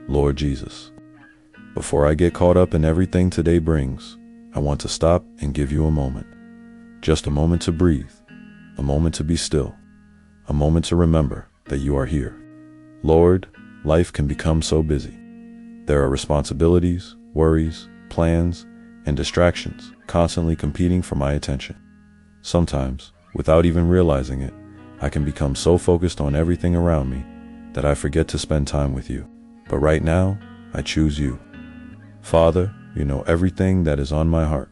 Lord Jesus. Before I get caught up in everything today brings, I want to stop and give you a moment. Just a moment to breathe, a moment to be still, a moment to remember that you are here. Lord, life can become so busy. There are responsibilities, worries, plans, and distractions constantly competing for my attention. Sometimes, without even realizing it, I can become so focused on everything around me that I forget to spend time with you. But right now, I choose you. Father, you know everything that is on my heart.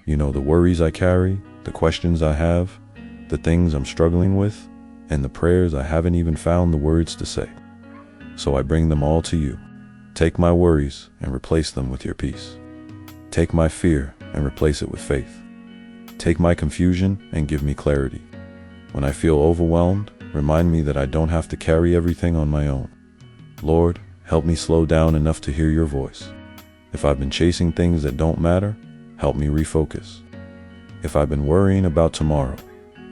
You know the worries I carry, the questions I have, the things I'm struggling with, and the prayers I haven't even found the words to say. So I bring them all to you. Take my worries and replace them with your peace. Take my fear and replace it with faith. Take my confusion and give me clarity. When I feel overwhelmed, remind me that I don't have to carry everything on my own. Lord, help me slow down enough to hear your voice. If I've been chasing things that don't matter, help me refocus. If I've been worrying about tomorrow,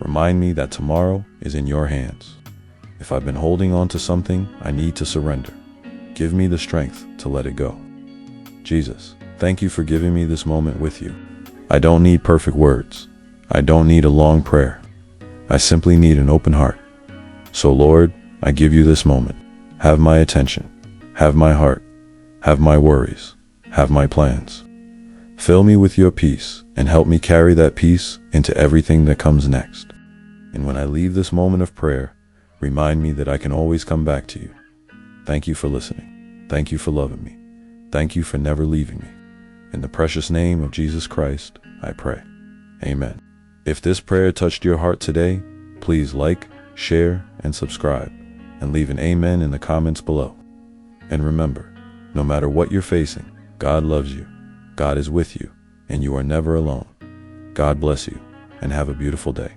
remind me that tomorrow is in your hands. If I've been holding on to something I need to surrender, give me the strength to let it go. Jesus, thank you for giving me this moment with you. I don't need perfect words. I don't need a long prayer. I simply need an open heart. So Lord, I give you this moment. Have my attention. Have my heart. Have my worries. Have my plans. Fill me with your peace and help me carry that peace into everything that comes next. And when I leave this moment of prayer, remind me that I can always come back to you. Thank you for listening. Thank you for loving me. Thank you for never leaving me. In the precious name of Jesus Christ, I pray. Amen. If this prayer touched your heart today, please like, share, and subscribe, and leave an amen in the comments below. And remember, no matter what you're facing, God loves you, God is with you, and you are never alone. God bless you, and have a beautiful day.